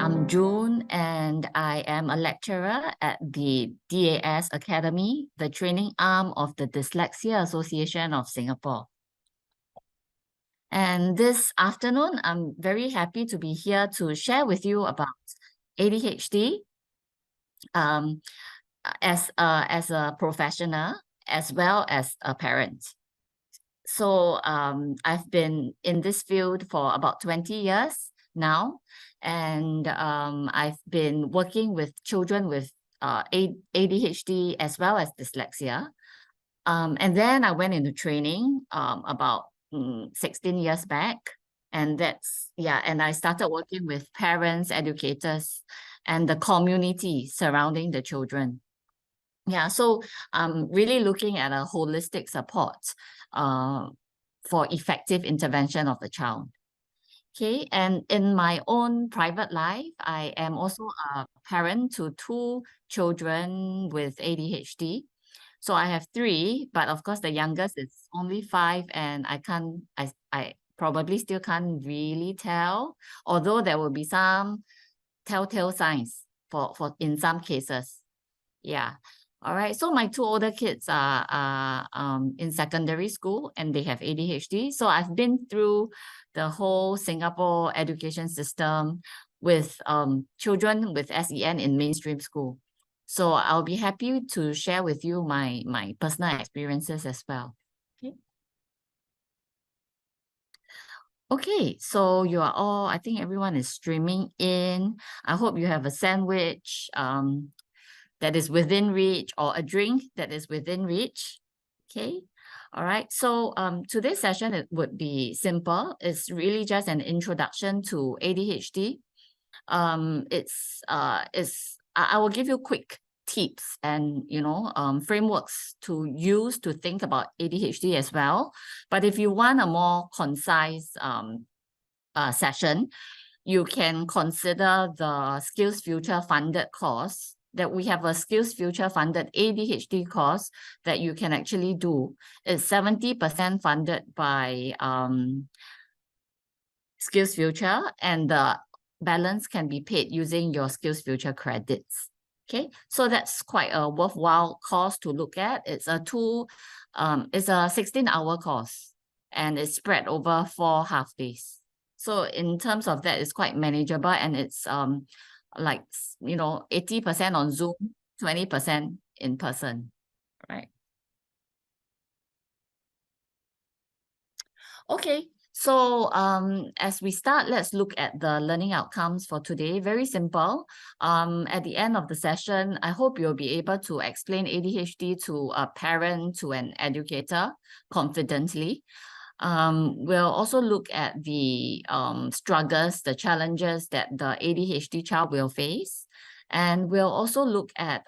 I'm June, and I am a lecturer at the DAS Academy, the training arm of the Dyslexia Association of Singapore. And this afternoon, I'm very happy to be here to share with you about ADHD as a professional as well as a parent. So I've been in this field for about 20 years now, and I've been working with children with ADHD as well as dyslexia. And then I went into training about 16 years back, and and I started working with parents, educators, and the community surrounding the children. Yeah, so I'm really looking at a holistic support for effective intervention of the child. Okay, and in my own private life, I am also a parent to 2 children with ADHD. So I have 3, but of course the youngest is only 5, and I probably still can't really tell, although there will be some telltale signs for in some cases. Yeah. All right. So my 2 older kids are in secondary school, and they have ADHD. So I've been through the whole Singapore education system with children with SEN in mainstream school. So I'll be happy to share with you my personal experiences as well. Okay. Okay, so you are all, I think everyone is streaming in. I hope you have a sandwich that is within reach, or a drink that is within reach. Okay. All right. So today's session, it would be simple. It's really just an introduction to ADHD. I will give you quick tips and frameworks to use to think about ADHD as well. But if you want a more concise session, you can consider the Skills Future funded course, that we have a Skills Future funded ADHD course that you can actually do. It's 70% funded by Skills Future, and the balance can be paid using your Skills Future credits. Okay, so that's quite a worthwhile course to look at. It's a 16-hour course, and it's spread over 4 half days. So in terms of that, it's quite manageable, and it's like 80% on Zoom, 20% in person, right? Okay, so as we start, let's look at the learning outcomes for today. Very simple. At the end of the session, I hope you'll be able to explain ADHD to a parent, to an educator confidently. We'll also look at the struggles, the challenges that the ADHD child will face. And we'll also look at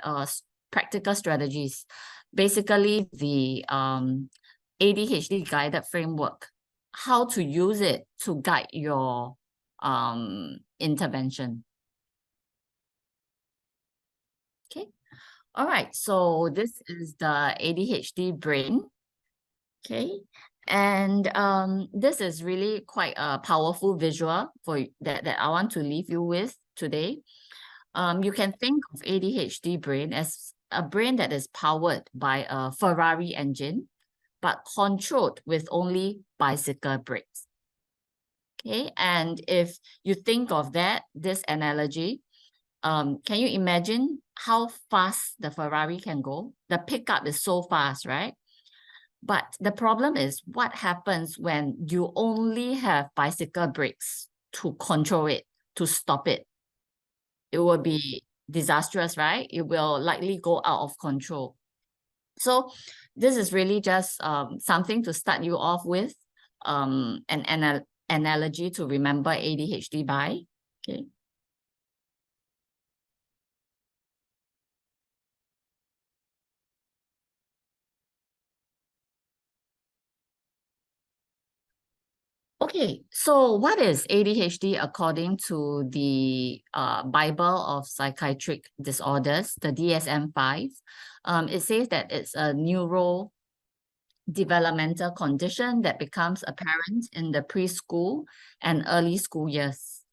practical strategies, basically the ADHD guided framework, how to use it to guide your intervention. Okay. All right. So this is the ADHD Brain. Okay. And this is really quite a powerful visual that I want to leave you with today. You can think of ADHD brain as a brain that is powered by a Ferrari engine, but controlled with only bicycle brakes. Okay, and if you think of this analogy, can you imagine how fast the Ferrari can go? The pickup is so fast, right? But the problem is, what happens when you only have bicycle brakes to control it, to stop it? It will be disastrous, right? It will likely go out of control. So this is really just something to start you off with, an analogy to remember ADHD by. Okay. Okay, so what is ADHD according to the Bible of Psychiatric Disorders, the DSM5? It says that it's a neurodevelopmental condition that becomes apparent in the preschool and early school years.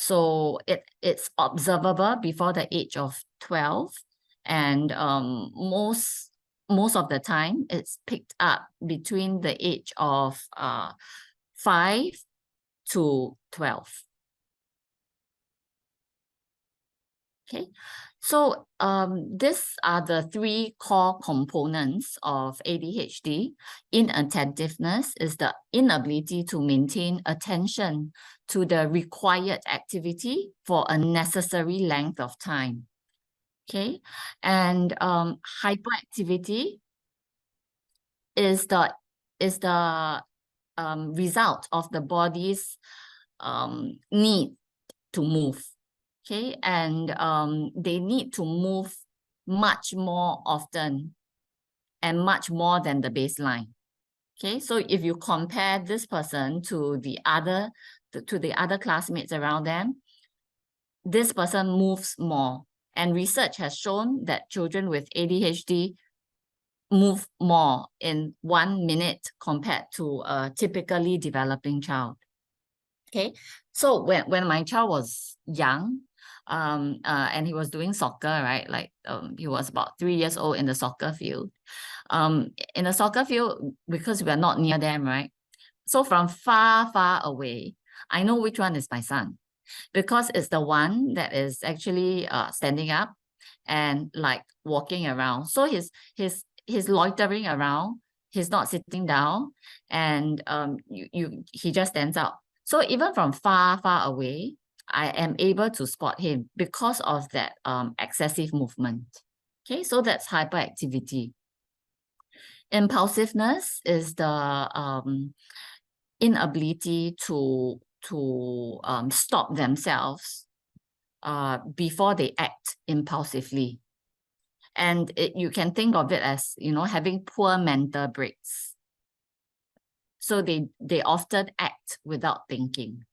So it's observable before the age of 12, and most of the time it's picked up between the age of 5 to 12. Okay, so these are the three core components of ADHD. Inattentiveness is the inability to maintain attention to the required activity for a necessary length of time. Okay, and hyperactivity is the result of the body's need to move. Okay, and they need to move much more often and much more than the baseline. Okay, so if you compare this person to the other classmates around them, this person moves more. And research has shown that children with ADHD move more in 1 minute compared to a typically developing child. Okay, so when my child was young, and he was doing soccer, right? Like he was about 3 years old in the soccer field. In the soccer field, because we're not near them, right? So from far, far away, I know which one is my son, because it's the one that is actually standing up and like walking around. So he's loitering around. He's not sitting down, and he just stands up. So even from far, far away, I am able to spot him because of that excessive movement. Okay, so that's hyperactivity. Impulsiveness is the inability to stop themselves before they act impulsively. And you can think of it as, having poor mental breaks. So they often act without thinking.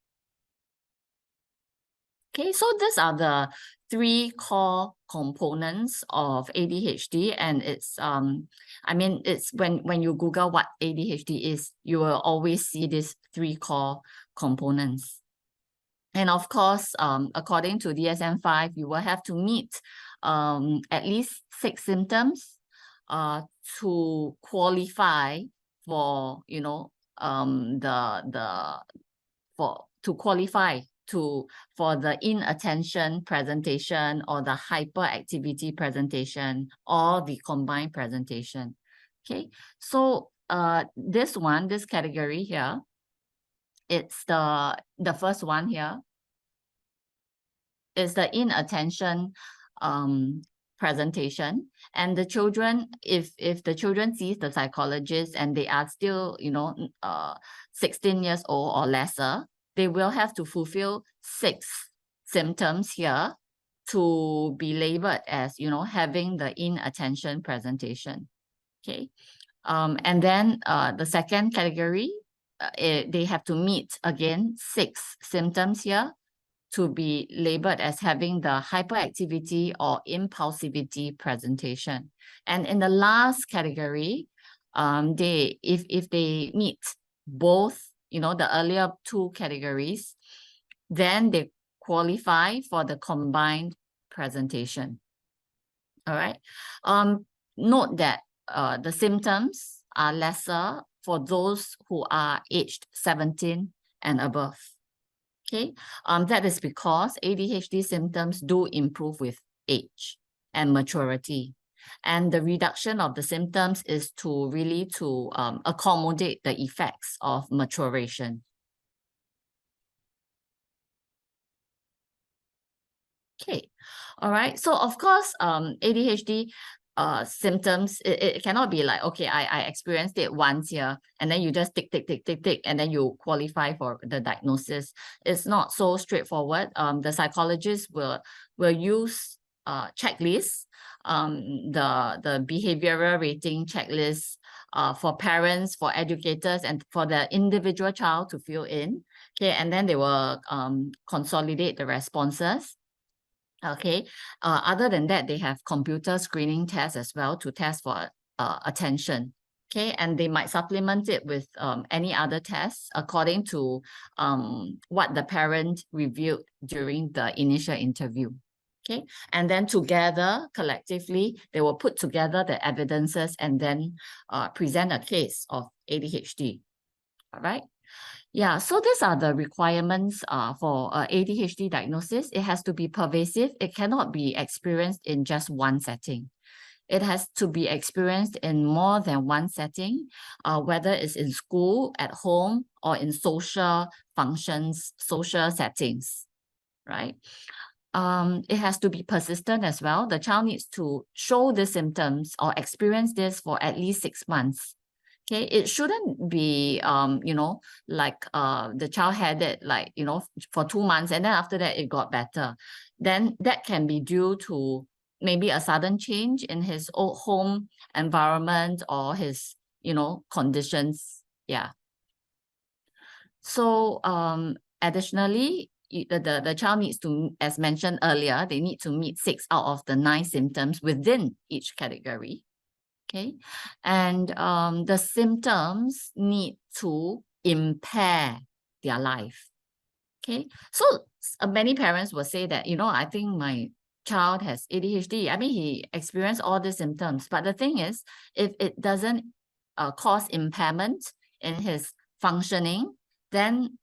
Okay, so these are the three core components of ADHD, and it's it's when you Google what ADHD is, you will always see these three core components. And of course, according to DSM5, you will have to meet at least 6 symptoms to qualify for, for the inattention presentation or the hyperactivity presentation or the combined presentation. Okay, so this category here, it's the first one here, is the inattention presentation. And the children, if the children sees the psychologist and they are still 16 years old or lesser, they will have to fulfill 6 symptoms here to be labeled as having the inattention presentation. Okay, and then the second category, they have to meet again 6 symptoms here to be labeled as having the hyperactivity or impulsivity presentation. And in the last category, if they meet both, the earlier 2 categories, then they qualify for the combined presentation. All right. Note that the symptoms are lesser for those who are aged 17 and above. Okay, that is because ADHD symptoms do improve with age and maturity. And the reduction of the symptoms is to really accommodate the effects of maturation. Okay, all right. So of course, ADHD symptoms, it cannot be like, okay, I experienced it once here, and then you just tick, and then you qualify for the diagnosis. It's not so straightforward. The psychologist will use checklists, the behavioral rating checklist for parents, for educators, and for the individual child to fill in. Okay, and then they will consolidate the responses. Okay, other than that, they have computer screening tests as well to test for attention. Okay, and they might supplement it with any other tests according to what the parent reviewed during the initial interview. Okay, and then together, collectively, they will put together the evidences and then present a case of ADHD. All right. Yeah, so these are the requirements for ADHD diagnosis. It has to be pervasive. It cannot be experienced in just one setting. It has to be experienced in more than one setting, whether it's in school, at home, or in social functions, social settings, right? It has to be persistent as well. The child needs to show the symptoms or experience this for at least 6 months. Okay, it shouldn't be, like the child had it like, for 2 months and then after that it got better. Then that can be due to maybe a sudden change in his old home environment or his, conditions. Yeah. So additionally, the child needs to, as mentioned earlier, they need to meet 6 out of the 9 symptoms within each category. Okay, and the symptoms need to impair their life. Okay, so many parents will say that, I think my child has ADHD. I mean, he experienced all the symptoms, but the thing is, if it doesn't cause impairment in his functioning, then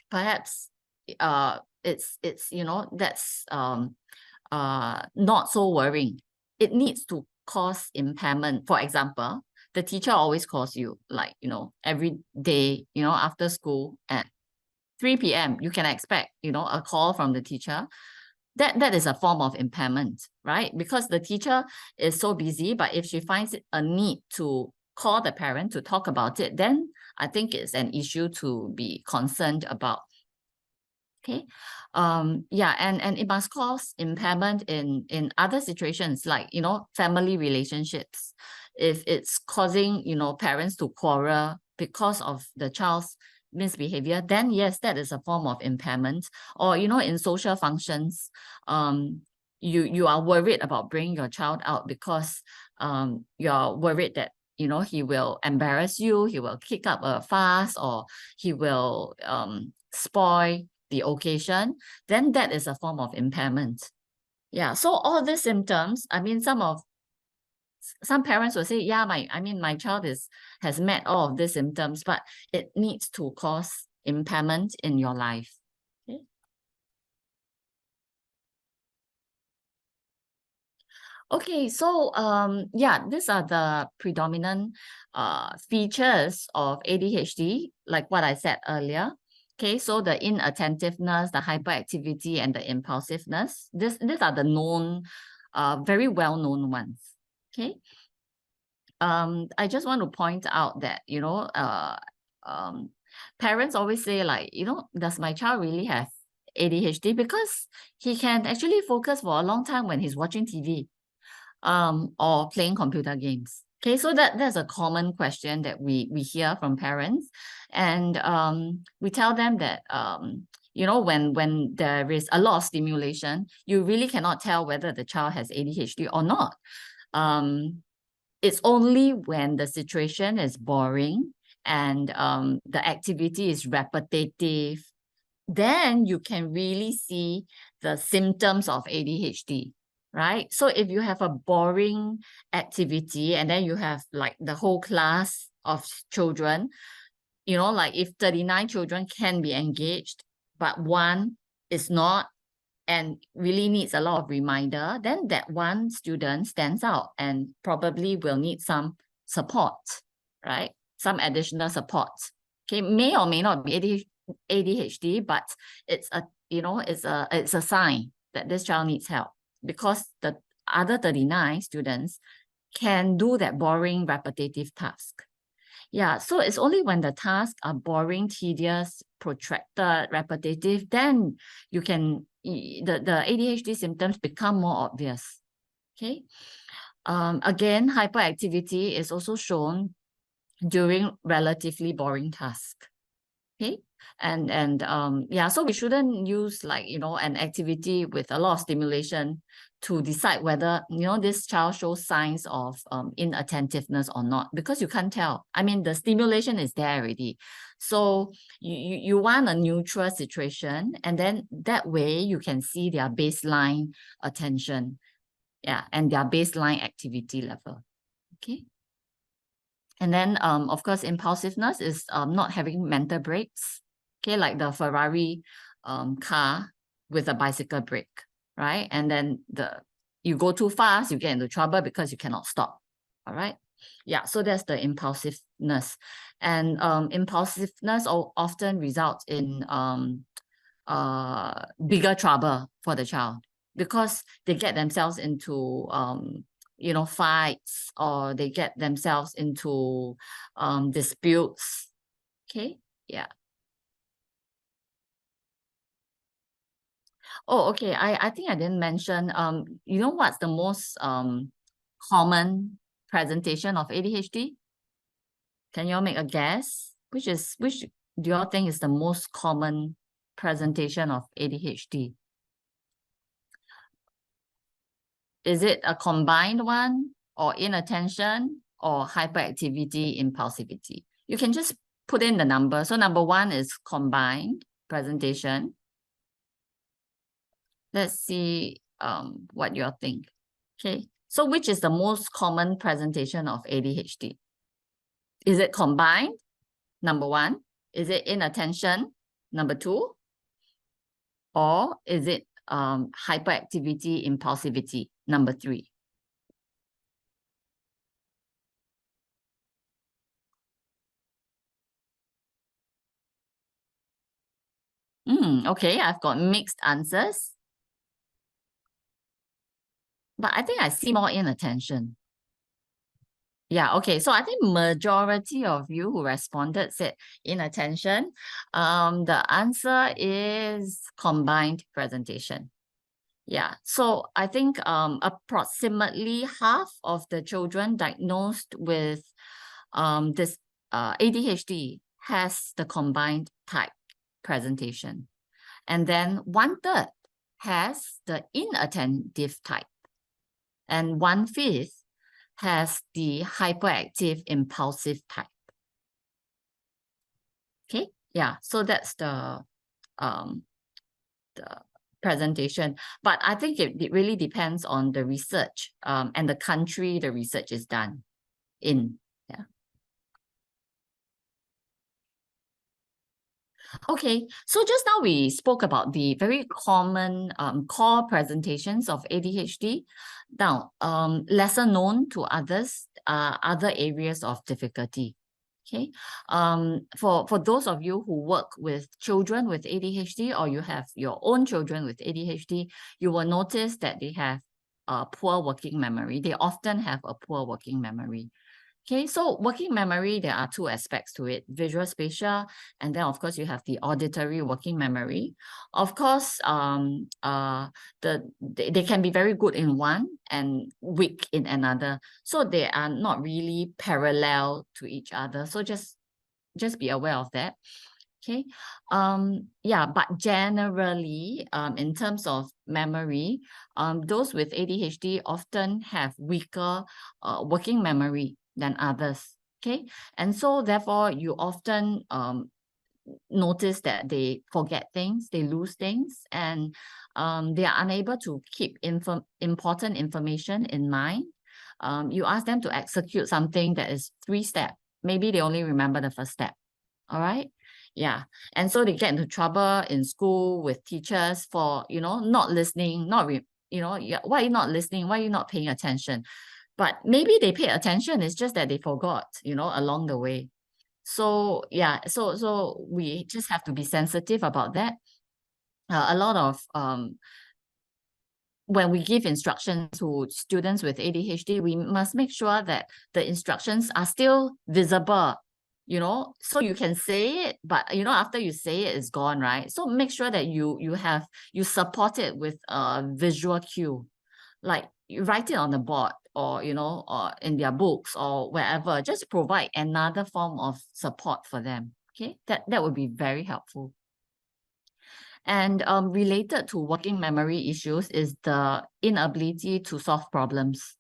perhaps it's that's not so worrying. It needs to cause impairment. For example, the teacher always calls you, like, every day, after school at 3 p.m. you can expect, a call from the teacher. That is a form of impairment, right? Because the teacher is so busy, but if she finds it a need to call the parent to talk about it, then I think it's an issue to be concerned about. Okay, yeah, and it must cause impairment in other situations, like, family relationships. If it's causing, parents to quarrel because of the child's misbehavior, then yes, that is a form of impairment. Or, in social functions, you are worried about bringing your child out because you're worried that, he will embarrass you, he will kick up a fuss, or he will spoil the occasion, then that is a form of impairment. Yeah, so all the symptoms, I mean, some parents will say, yeah, my child has met all of these symptoms, but it needs to cause impairment in your life. Okay. Okay, so yeah, these are the predominant features of ADHD, like what I said earlier. Okay, so the inattentiveness, the hyperactivity, and the impulsiveness. These are the known, very well-known ones. Okay. I just want to point out that, parents always say, like, does my child really have ADHD? Because he can actually focus for a long time when he's watching TV or playing computer games. Okay, so that's a common question that we hear from parents. And we tell them that, when there is a lot of stimulation, you really cannot tell whether the child has ADHD or not. It's only when the situation is boring and the activity is repetitive, then you can really see the symptoms of ADHD. Right? So if you have a boring activity and then you have like the whole class of children, like if 39 children can be engaged, but one is not and really needs a lot of reminder, then that one student stands out and probably will need some support, right? Some additional support. Okay, may or may not be ADHD, but it's a sign that this child needs help, because the other 39 students can do that boring, repetitive task. Yeah, so it's only when the tasks are boring, tedious, protracted, repetitive, then you can, the ADHD symptoms become more obvious. Okay. Again, hyperactivity is also shown during relatively boring tasks. Okay. Yeah, so we shouldn't use like, an activity with a lot of stimulation to decide whether, this child shows signs of inattentiveness or not, because you can't tell. I mean, the stimulation is there already. So you want a neutral situation, and then that way you can see their baseline attention, yeah, and their baseline activity level. Okay. And then, of course, impulsiveness is not having mental breaks. Okay, like the Ferrari car with a bicycle brake, right? And then you go too fast, you get into trouble because you cannot stop. All right. Yeah, so that's the impulsiveness. And impulsiveness often results in bigger trouble for the child, because they get themselves into fights, or they get themselves into disputes. Okay. Yeah. Oh, okay. I think I didn't mention, what's the most common presentation of ADHD? Can you all make a guess? Which do you all think is the most common presentation of ADHD? Is it a combined one, or inattention, or hyperactivity, impulsivity? You can just put in the number. So number one is combined presentation. Let's see what you all think. Okay. So which is the most common presentation of ADHD? Is it combined? Number one. Is it inattention? Number two. Or is it hyperactivity, impulsivity? Number three. Okay, I've got mixed answers. But I think I see more inattention. Yeah, okay. So I think majority of you who responded said inattention. The answer is combined presentation. Yeah, so I think approximately half of the children diagnosed with this ADHD has the combined type presentation. And then 1/3 has the inattentive type. And 1/5 has the hyperactive impulsive type. Okay, yeah, so that's the presentation. But I think it really depends on the research and the country the research is done in. Yeah. Okay, so just now we spoke about the very common core presentations of ADHD. Now, lesser known to others are other areas of difficulty. Okay, for those of you who work with children with ADHD, or you have your own children with ADHD, you will notice that they have a poor working memory. They often have a poor working memory. Okay, so working memory, there are two aspects to it: visual spatial, and then of course you have the auditory working memory. Of course, they can be very good in one and weak in another. So they are not really parallel to each other. So just be aware of that. Okay. Yeah, but generally, in terms of memory, those with ADHD often have weaker working memory than others. Okay. And so therefore you often notice that they forget things, they lose things, and they are unable to keep important information in mind. You ask them to execute something that is 3-step. Maybe they only remember the first step. All right. Yeah. And so they get into trouble in school with teachers for, not listening, why are you not listening? Why are you not paying attention? But maybe they pay attention. It's just that they forgot, along the way. So yeah, so we just have to be sensitive about that. A lot of when we give instructions to students with ADHD, we must make sure that the instructions are still visible, so you can say it, but after you say it, it's gone, right? So make sure that you support it with a visual cue, like you write it on the board, or or in their books or wherever. Just provide another form of support for them. Okay, that would be very helpful. And related to working memory issues is the inability to solve problems.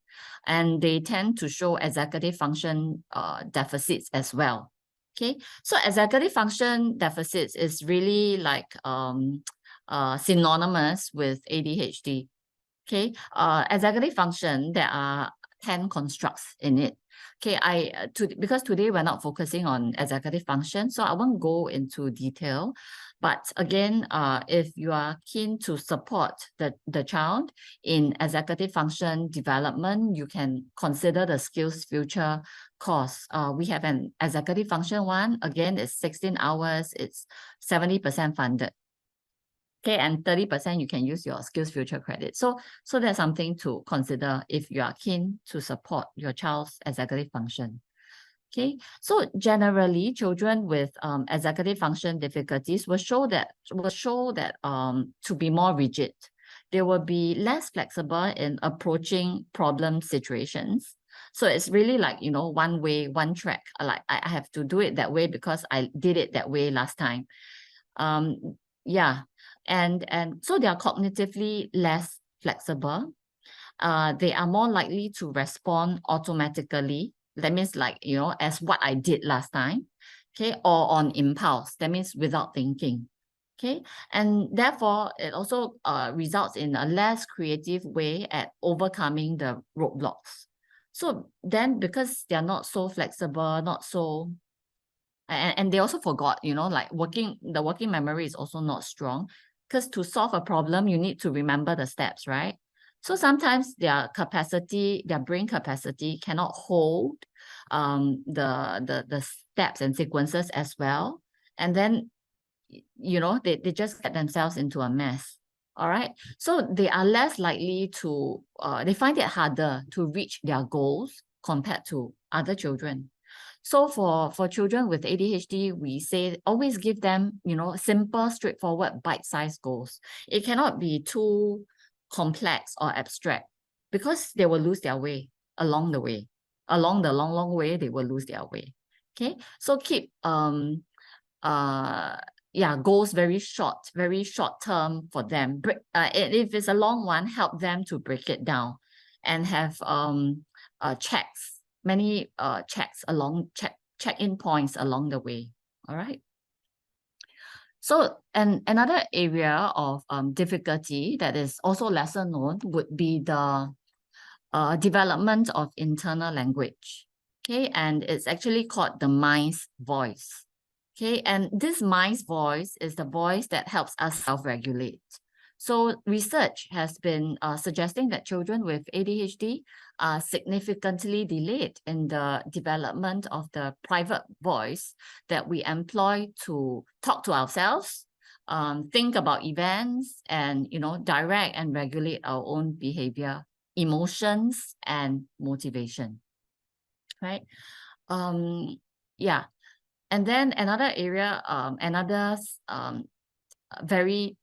And they tend to show executive function deficits as well. Okay, so executive function deficits is really like synonymous with ADHD. Okay, executive function, there are 10 constructs in it. Okay, because today we're not focusing on executive function, so I won't go into detail. But again, if you are keen to support the child in executive function development, you can consider the Skills Future course. We have an executive function one. Again, it's 16 hours. It's 70% funded. Okay, and 30% you can use your Skills Future credit. So that's something to consider if you are keen to support your child's executive function. Okay, so generally, children with executive function difficulties will show that to be more rigid. They will be less flexible in approaching problem situations. So it's really like, one way, one track. Like I have to do it that way because I did it that way last time. Yeah, and so they are cognitively less flexible. They are more likely to respond automatically. That means like, as what I did last time. Okay, or on impulse. That means without thinking. Okay, and therefore it also results in a less creative way at overcoming the roadblocks. So then, because they are not so flexible, not so and they also forgot, like the working memory is also not strong, because to solve a problem, you need to remember the steps, right? So sometimes their brain capacity cannot hold the steps and sequences as well. And then, they just get themselves into a mess. All right. So they are less likely to, they find it harder to reach their goals compared to other children. So for children with ADHD, we say always give them, simple, straightforward, bite-sized goals. It cannot be too complex or abstract because they will lose their way along the way. Along the long way, they will lose their way. Okay, so keep goals very short term for them. If it's a long one, help them to break it down and have checks, many check-in points along the way. All right. So, and another area of difficulty that is also lesser known would be the development of internal language. Okay, and it's actually called the mind's voice. Okay, and this mind's voice is the voice that helps us self-regulate. So research has been suggesting that children with ADHD are significantly delayed in the development of the private voice that we employ to talk to ourselves, think about events, and direct and regulate our own behavior, emotions, and motivation. Right? Yeah. And then another area, very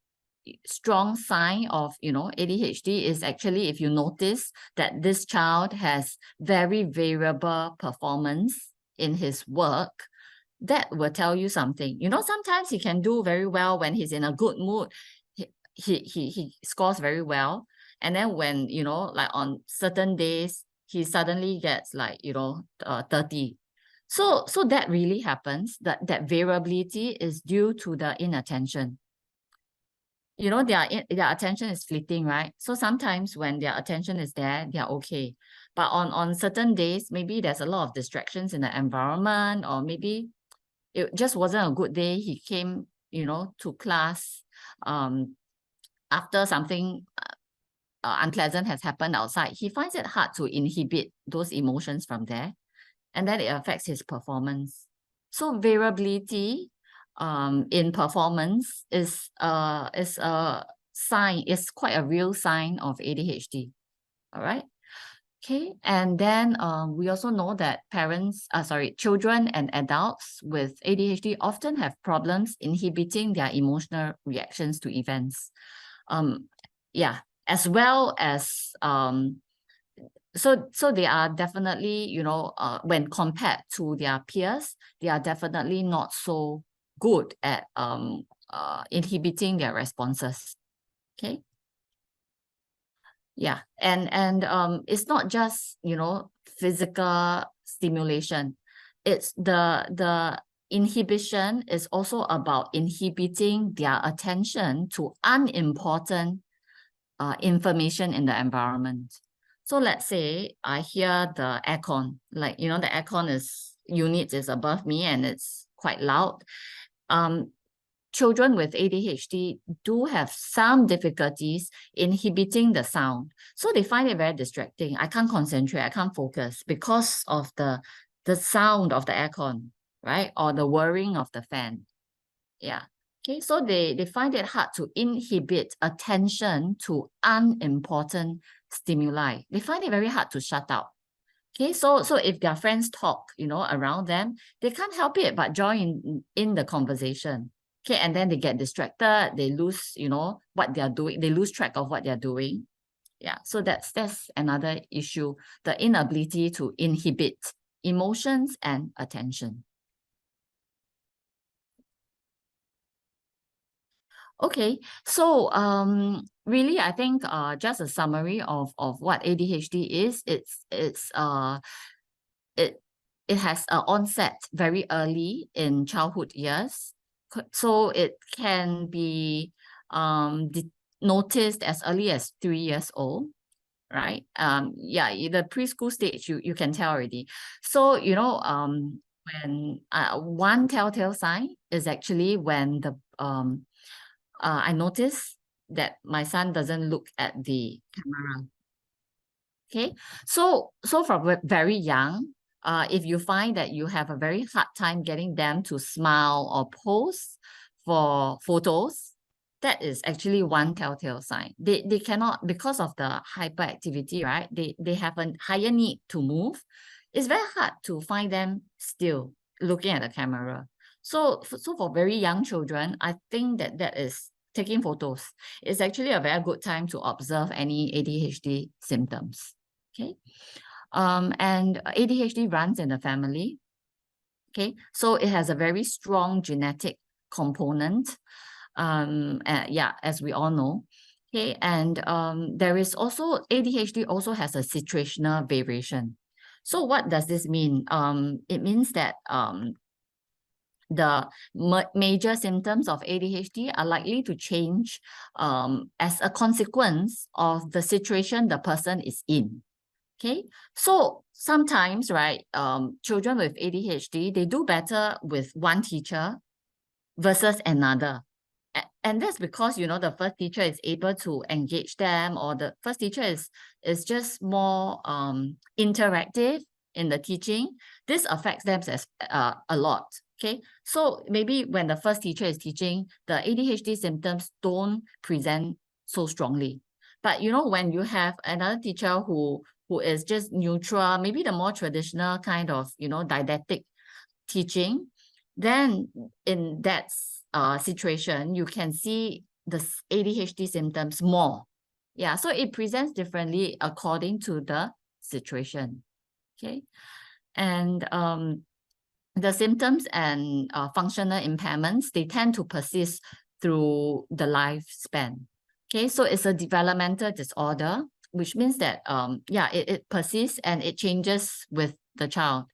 strong sign of ADHD is actually if you notice that this child has very variable performance in his work, that will tell you something. Sometimes he can do very well when he's in a good mood. He scores very well, and then when like on certain days he suddenly gets like 30. So that really happens. That variability is due to the inattention. Their attention is fleeting, right? So sometimes when their attention is there, they're okay. But on certain days, maybe there's a lot of distractions in the environment, or maybe it just wasn't a good day. He came, to class after something unpleasant has happened outside. He finds it hard to inhibit those emotions from there, and then it affects his performance. So variability in performance is a sign, is quite a real sign of ADHD. All right. Okay, and then we also know that children and adults with ADHD often have problems inhibiting their emotional reactions to events. Yeah, as well as so they are definitely, you know, when compared to their peers, they are definitely not so good at inhibiting their responses. Okay. Yeah, and it's not just, you know, physical stimulation. It's the inhibition is also about inhibiting their attention to unimportant information in the environment. So let's say I hear the aircon, like, you know, the aircon unit is above me and it's quite loud. Children with ADHD do have some difficulties inhibiting the sound. So they find it very distracting. I can't concentrate, I can't focus because of the sound of the aircon, right? Or the whirring of the fan. Yeah. Okay, so they find it hard to inhibit attention to unimportant stimuli. They find it very hard to shut out. Okay, so if their friends talk, you know, around them, they can't help it but join in the conversation. Okay, and then they get distracted, they lose, you know, what they're doing, they lose track of what they're doing. Yeah, so that's another issue, the inability to inhibit emotions and attention. Okay, so really, I think just a summary of what ADHD is. It has an onset very early in childhood years, so it can be noticed as early as 3 years old, right? Yeah, in the preschool stage, you can tell already. So, you know, when one telltale sign is actually when I notice that my son doesn't look at the camera. Okay, so from very young, if you find that you have a very hard time getting them to smile or pose for photos, that is actually one telltale sign. They cannot, because of the hyperactivity, right? They have a higher need to move. It's very hard to find them still looking at the camera. So for very young children, I think that is taking photos. It's actually a very good time to observe any ADHD symptoms. Okay. And ADHD runs in the family. Okay. So it has a very strong genetic component. Yeah, as we all know. Okay. And there is also ADHD also has a situational variation. So what does this mean? It means that the major symptoms of ADHD are likely to change as a consequence of the situation the person is in. Okay, so sometimes, right, children with ADHD, they do better with one teacher versus another. And that's because, you know, the first teacher is able to engage them, or the first teacher is just more interactive in the teaching. This affects them as a lot. Okay, so maybe when the first teacher is teaching, the ADHD symptoms don't present so strongly. But, you know, when you have another teacher who is just neutral, maybe the more traditional kind of, you know, didactic teaching, then in that situation, you can see the ADHD symptoms more. Yeah, so it presents differently according to the situation. Okay, and the symptoms and functional impairments, they tend to persist through the lifespan. Okay, so it's a developmental disorder, which means that yeah, it persists and it changes with the child.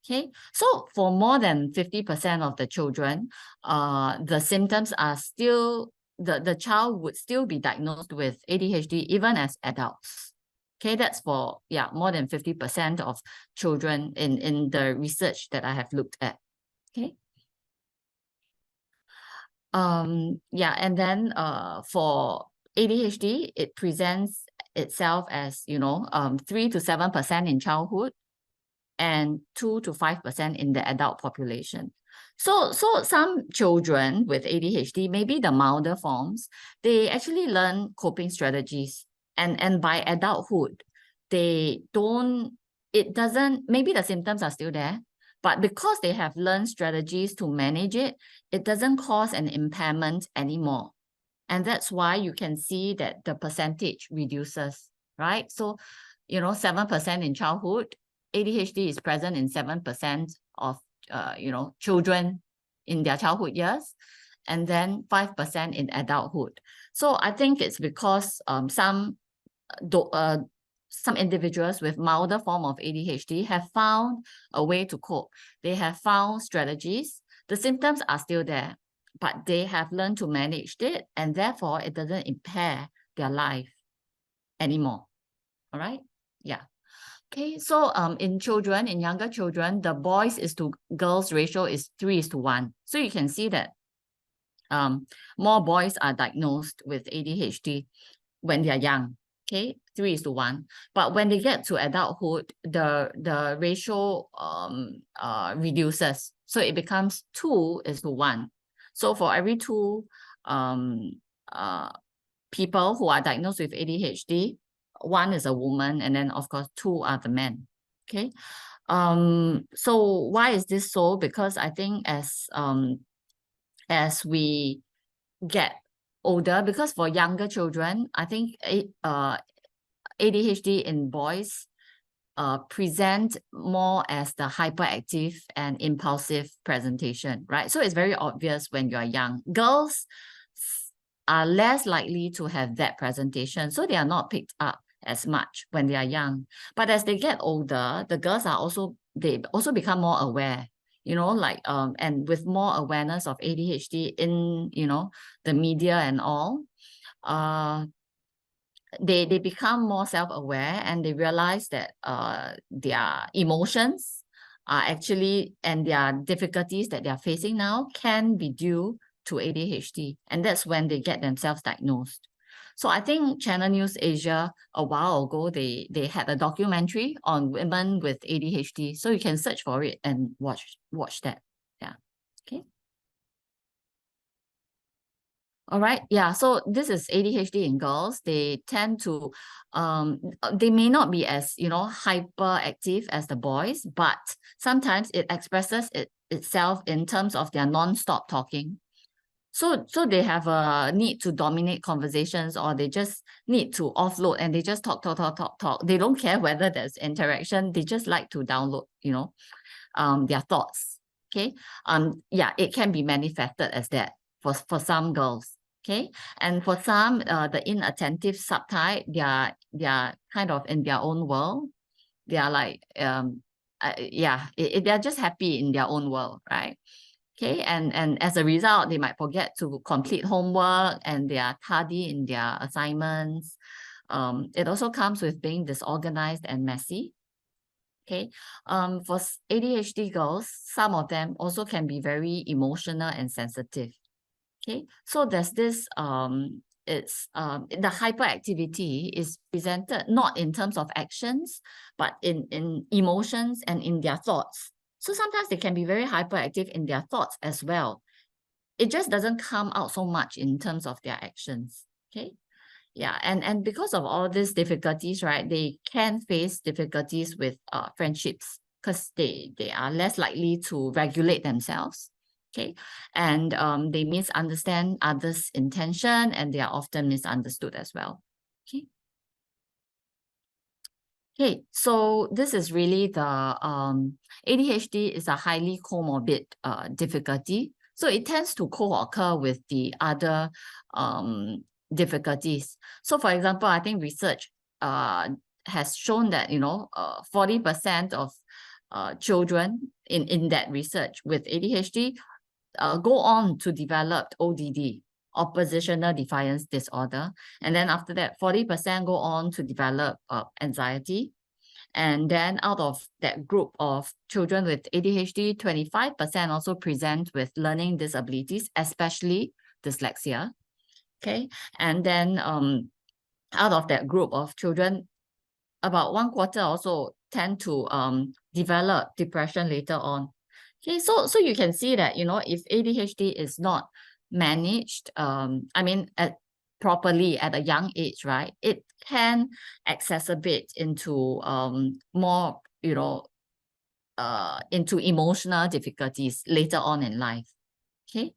Okay, so for more than 50% of the children, the symptoms are still, the child would still be diagnosed with ADHD even as adults. Okay, that's for, yeah, more than 50% of children in the research that I have looked at. Okay. Yeah, and then for ADHD, it presents itself as, you know, 3 to 7% in childhood and 2 to 5% in the adult population. So some children with ADHD, maybe the milder forms, they actually learn coping strategies. And by adulthood, they don't, it doesn't, maybe the symptoms are still there, but because they have learned strategies to manage it, it doesn't cause an impairment anymore. And that's why you can see that the percentage reduces, right? So 7% in childhood. ADHD is present in 7% of, children in their childhood years, and then 5% in adulthood. So I think it's because some individuals with milder form of ADHD have found a way to cope. They have found strategies. The symptoms are still there, but they have learned to manage it, and therefore it doesn't impair their life anymore. All right? Yeah. Okay, so in younger children, the boys is to girls ratio is 3:1. So you can see that more boys are diagnosed with ADHD when they are young. Okay, 3:1. But when they get to adulthood, the ratio reduces. So it becomes 2:1. So for every two people who are diagnosed with ADHD, one is a woman, and then of course 2 are the men. Okay. So why is this so? Because I think as we get older, because for younger children, I think ADHD in boys present more as the hyperactive and impulsive presentation, right? So it's very obvious when you're young. Girls are less likely to have that presentation, so they are not picked up as much when they are young. But as they get older, the girls they also become more aware, and with more awareness of ADHD in, the media and all, they become more self-aware, and they realize that their emotions are actually, and their difficulties that they are facing now can be due to ADHD, and that's when they get themselves diagnosed. So I think Channel News Asia a while ago, they had a documentary on women with ADHD, so you can search for it and watch that. Yeah. Okay. All right. Yeah. So this is ADHD in girls. They tend to, they may not be as, hyperactive as the boys, but sometimes it expresses itself in terms of their non-stop talking. So they have a need to dominate conversations, or they just need to offload, and they just talk. They don't care whether there's interaction. They just like to download, their thoughts. Okay. Yeah, it can be manifested as that for some girls. Okay. And for some, the inattentive subtype, they are kind of in their own world. They are like, they're just happy in their own world, right? Okay, and as a result, they might forget to complete homework, and they are tardy in their assignments. It also comes with being disorganized and messy. Okay, for ADHD girls, some of them also can be very emotional and sensitive. Okay, so there's this the hyperactivity is presented not in terms of actions, but in emotions and in their thoughts. So sometimes they can be very hyperactive in their thoughts as well. It just doesn't come out so much in terms of their actions. Okay. Yeah, and because of all these difficulties, right, they can face difficulties with friendships, because they are less likely to regulate themselves. Okay, and they misunderstand others' intention, and they are often misunderstood as well. Okay. Okay, so this is really the ADHD is a highly comorbid difficulty. So it tends to co-occur with the other difficulties. So for example, I think research has shown that 40% of children in that research with ADHD go on to develop ODD, oppositional defiance disorder. And then after that, 40% go on to develop anxiety. And then out of that group of children with ADHD, 25% also present with learning disabilities, especially dyslexia. Okay. And then out of that group of children, about 1/4 also tend to develop depression later on. Okay, so you can see that, if ADHD is not managed, properly at a young age, right, it can exacerbate into more, into emotional difficulties later on in life. Okay.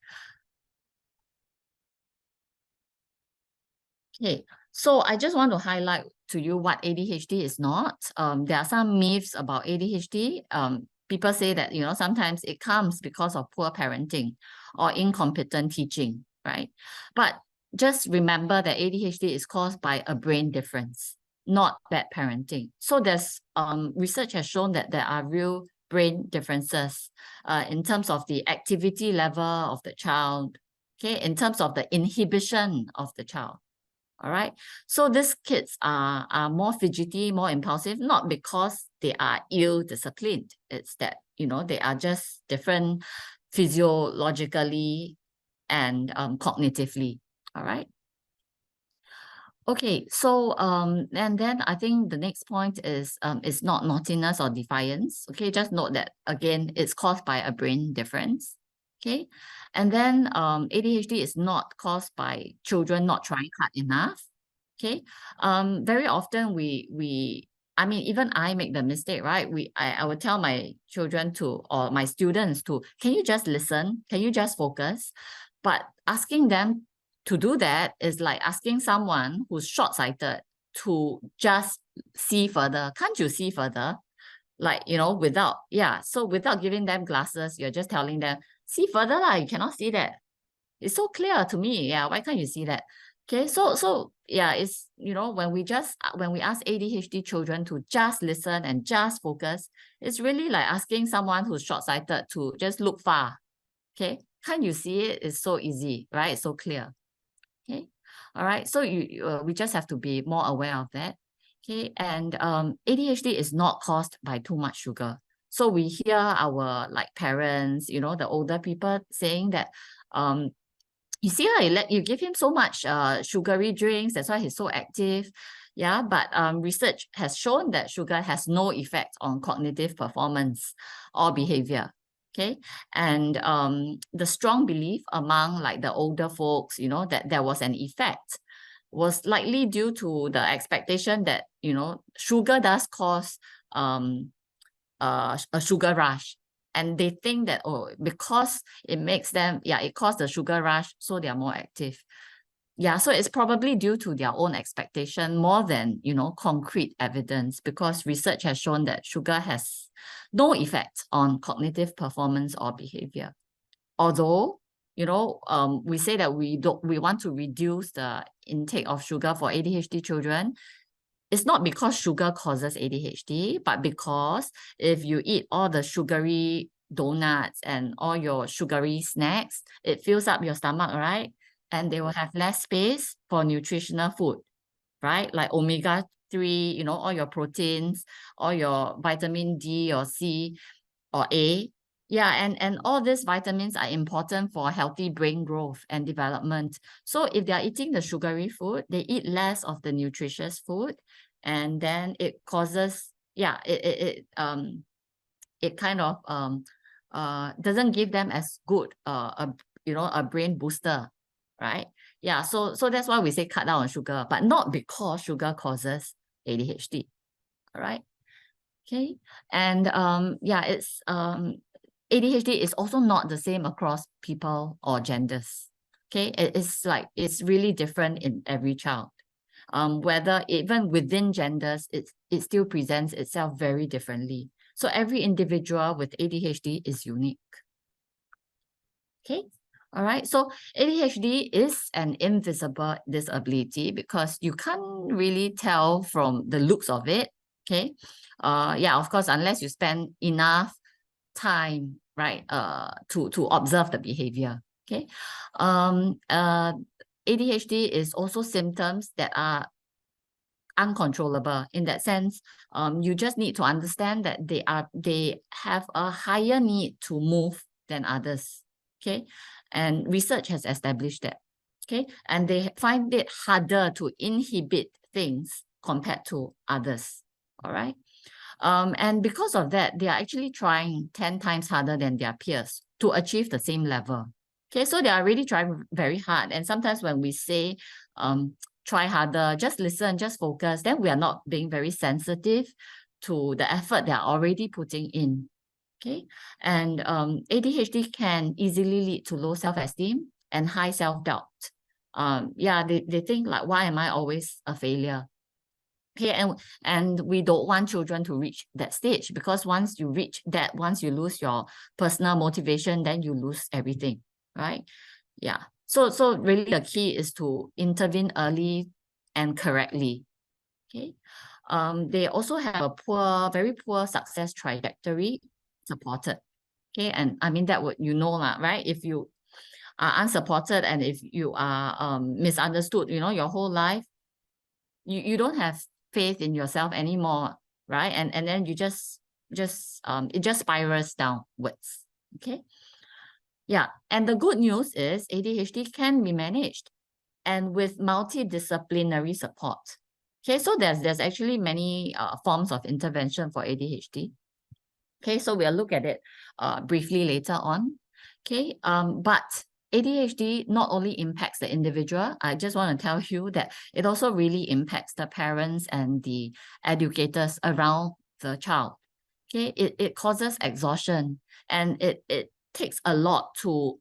Okay, so I just want to highlight to you what ADHD is not. There are some myths about ADHD. People say that, you know, sometimes it comes because of poor parenting or incompetent teaching, right? But just remember that ADHD is caused by a brain difference, not bad parenting. So there's research has shown that there are real brain differences in terms of the activity level of the child, okay, in terms of the inhibition of the child. All right. So these kids are more fidgety, more impulsive, not because they are ill-disciplined. It's that, you know, they are just different physiologically and cognitively. All right. Okay, so and then I think the next point is it's not naughtiness or defiance. Okay, just note that again, it's caused by a brain difference. Okay, and then ADHD is not caused by children not trying hard enough. Okay, very often I mean, even I make the mistake, right? I would tell my children to, or my students to, can you just listen? Can you just focus? But asking them to do that is like asking someone who's short-sighted to just see further. Can't you see further? Like, you know, so without giving them glasses, you're just telling them, see further lah, you cannot see that. It's so clear to me. Yeah, why can't you see that? Okay, so yeah, it's, you know, when we ask ADHD children to just listen and just focus, it's really like asking someone who's short-sighted to just look far. Okay, can't you see it? It's so easy, right? It's so clear. Okay, all right. So we just have to be more aware of that. Okay, and ADHD is not caused by too much sugar. So we hear our like parents, you know, the older people saying that you see how you give him so much sugary drinks, that's why he's so active. Yeah, but research has shown that sugar has no effect on cognitive performance or behavior. Okay, and the strong belief among like the older folks, you know, that there was an effect was likely due to the expectation that, you know, sugar does cause a sugar rush. And they think that, oh, because it makes them, it caused the sugar rush, so they are more active. Yeah, so it's probably due to their own expectation more than, you know, concrete evidence, because research has shown that sugar has no effect on cognitive performance or behavior. Although, you know, we say that we want to reduce the intake of sugar for ADHD children. It's not because sugar causes ADHD, but because if you eat all the sugary donuts and all your sugary snacks, it fills up your stomach, right? And they will have less space for nutritional food, right? Like omega-3, you know, all your proteins, all your vitamin D or C or A. Yeah, and all these vitamins are important for healthy brain growth and development. So if they're eating the sugary food, they eat less of the nutritious food, and then it causes, it kind of doesn't give them as good a brain booster, right? Yeah, so that's why we say cut down on sugar, but not because sugar causes ADHD. All right. Okay. And it's ADHD is also not the same across people or genders. Okay, it's really different in every child. Whether even within genders, it still presents itself very differently. So every individual with ADHD is unique. Okay. All right. So ADHD is an invisible disability because you can't really tell from the looks of it. Okay. Of course, unless you spend enough time, right, to observe the behavior. Okay. ADHD is also symptoms that are uncontrollable. In that sense, you just need to understand that they have a higher need to move than others. Okay, and research has established that. Okay, and they find it harder to inhibit things compared to others. All right. And because of that, they are actually trying 10 times harder than their peers to achieve the same level. Okay, so they are really trying very hard. And sometimes when we say, try harder, just listen, just focus, then we are not being very sensitive to the effort they are already putting in. Okay, and ADHD can easily lead to low self-esteem and high self-doubt. They think like, why am I always a failure? Okay, and we don't want children to reach that stage, because once you reach that, once you lose your personal motivation, then you lose everything, right? Yeah. So really the key is to intervene early and correctly. Okay. They also have a very poor success trajectory supported. Okay, and I mean that would lah, right? If you are unsupported and if you are misunderstood, your whole life, you don't have faith in yourself anymore, right? And then you just it just spirals downwards. Okay. Yeah. And the good news is ADHD can be managed and with multidisciplinary support. Okay, so there's actually many forms of intervention for ADHD. Okay, so we'll look at it briefly later on. Okay, but ADHD not only impacts the individual, I just want to tell you that it also really impacts the parents and the educators around the child. Okay, it causes exhaustion, and it takes a lot to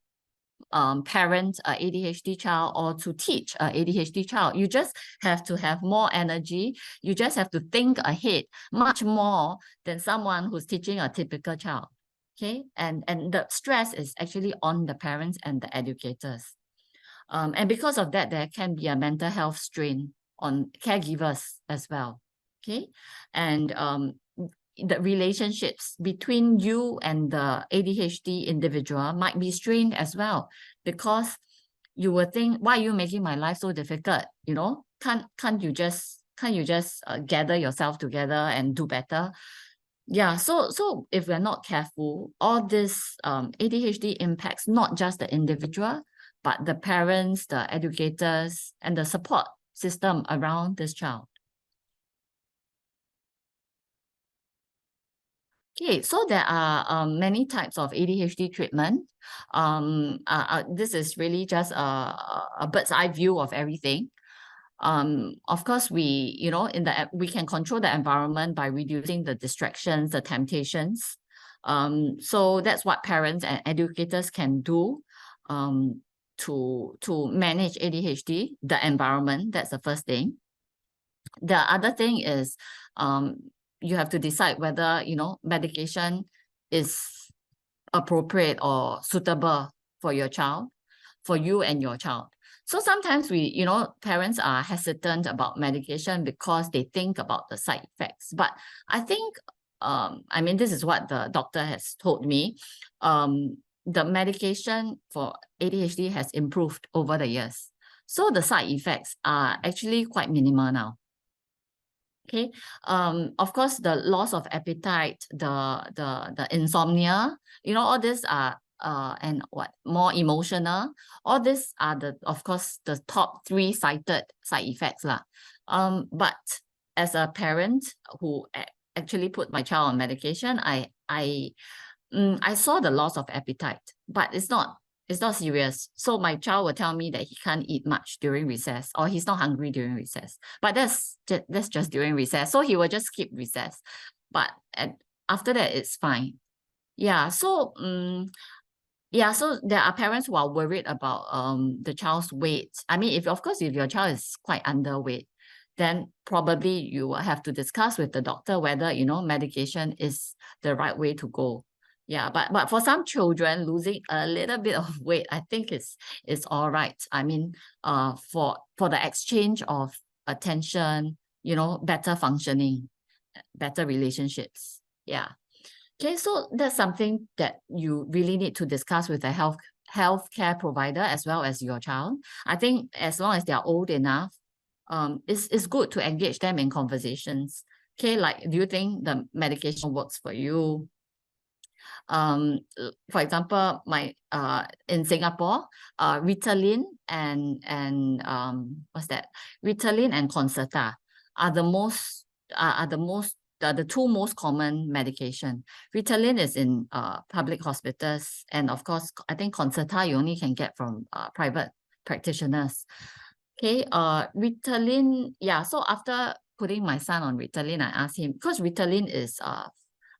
parent a ADHD child or to teach a ADHD child. You just have to have more energy. You just have to think ahead much more than someone who's teaching a typical child. Okay, and the stress is actually on the parents and the educators. And because of that, there can be a mental health strain on caregivers as well. Okay, and the relationships between you and the ADHD individual might be strained as well, because you will think, why are you making my life so difficult? Can't you just gather yourself together and do better? Yeah, so if we're not careful, all this ADHD impacts not just the individual, but the parents, the educators, and the support system around this child. Okay, so there are many types of ADHD treatment. This is really just a bird's eye view of everything. Of course, we can control the environment by reducing the distractions, the temptations. So that's what parents and educators can do to manage ADHD, the environment. That's the first thing. The other thing is you have to decide whether medication is appropriate or suitable for your child, for you and your child. So sometimes parents are hesitant about medication because they think about the side effects. But I think, I mean, this is what the doctor has told me. The medication for ADHD has improved over the years. So the side effects are actually quite minimal now. Okay. Of course, the loss of appetite, the insomnia, all these are and what more emotional. All these are of course the top 3 cited side effects lah. But as a parent who actually put my child on medication, I saw the loss of appetite, but it's not serious. So my child will tell me that he can't eat much during recess, or he's not hungry during recess. But that's just during recess. So he will just skip recess. But after that, it's fine. Yeah. So so there are parents who are worried about the child's weight. I mean, if your child is quite underweight, then probably you will have to discuss with the doctor whether medication is the right way to go. Yeah, but for some children, losing a little bit of weight, I think it's all right. I mean, for the exchange of attention, better functioning, better relationships. Yeah. Okay, so that's something that you really need to discuss with a healthcare provider as well as your child. I think as long as they're old enough, it's good to engage them in conversations. Okay, like, do you think the medication works for you? For example, in Singapore, Ritalin and Ritalin and Concerta are the 2 most common medication. Ritalin is in public hospitals, and of course, I think Concerta you only can get from private practitioners. Okay, Ritalin, yeah. So after putting my son on Ritalin, I asked him, because Ritalin is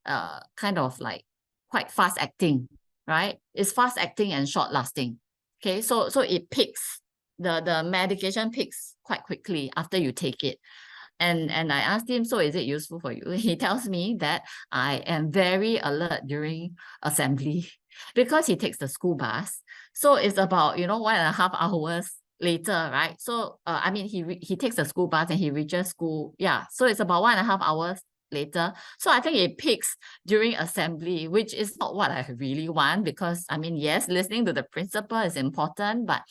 kind of like quite fast acting, right? It's fast acting and short lasting. Okay, so it peaks, the medication peaks quite quickly after you take it. And I asked him, so is it useful for you? He tells me that I am very alert during assembly because he takes the school bus. So it's about, 1.5 hours later, right? So I mean, he takes the school bus and he reaches school. Yeah. So it's about 1.5 hours later. So I think it peaks during assembly, which is not what I really want, because I mean, yes, listening to the principal is important, but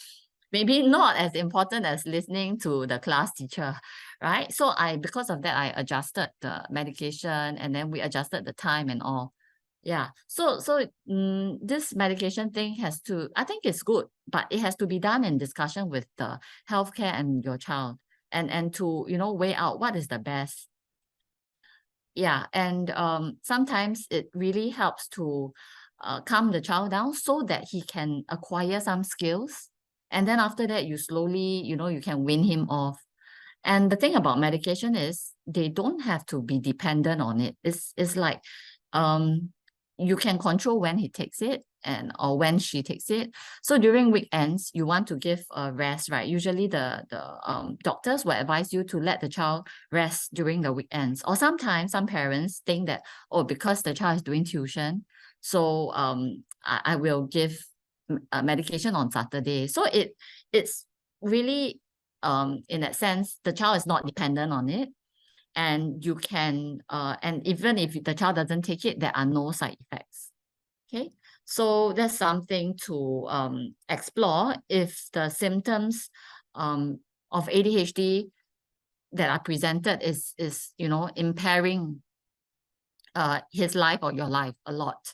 maybe not as important as listening to the class teacher, right? So because of that, I adjusted the medication, and then we adjusted the time and all. Yeah. So this medication thing I think it's good, but it has to be done in discussion with the healthcare and your child, and to, weigh out what is the best. Yeah. And sometimes it really helps to calm the child down so that he can acquire some skills. And then after that, you slowly, you can wean him off. And the thing about medication is they don't have to be dependent on it. It's like you can control when he takes it or when she takes it. So during weekends, you want to give a rest, right? Usually the doctors will advise you to let the child rest during the weekends. Or sometimes some parents think that, oh, because the child is doing tuition, so I will give medication on Saturday. So it's really in that sense, the child is not dependent on it, and you can and even if the child doesn't take it, there are no side effects. Okay, so that's something to explore if the symptoms of ADHD that are presented is impairing his life or your life a lot.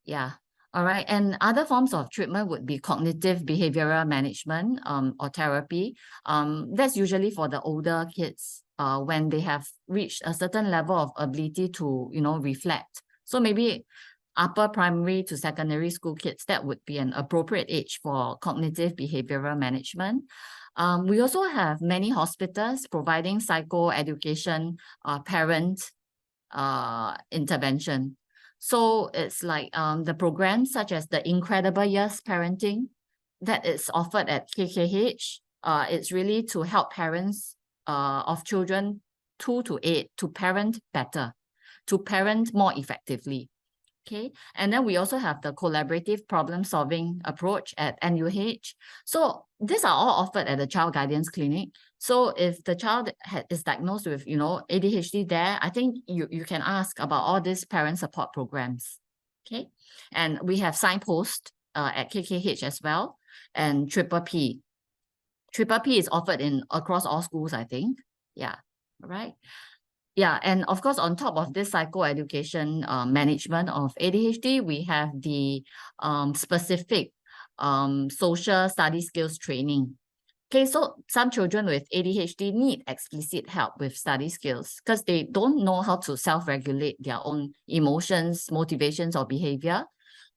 Yeah. All right. And other forms of treatment would be cognitive behavioral management or therapy. That's usually for the older kids when they have reached a certain level of ability to, reflect. So maybe upper primary to secondary school kids, that would be an appropriate age for cognitive behavioral management. We also have many hospitals providing psychoeducation, parent intervention. So it's like the programs such as the Incredible Years Parenting that is offered at KKH. It's really to help parents of children 2 to 8 to parent better, to parent more effectively. Okay, and then we also have the collaborative problem solving approach at NUH. So these are all offered at the child guidance clinic. So if the child is diagnosed with, ADHD there, I think you can ask about all these parent support programs. Okay, and we have signpost at KKH as well, and Triple P. Triple P is offered across all schools, I think. Yeah, all right. Yeah, and of course, on top of this psychoeducation management of ADHD, we have the specific social study skills training. Okay, so some children with ADHD need explicit help with study skills because they don't know how to self-regulate their own emotions, motivations, or behavior.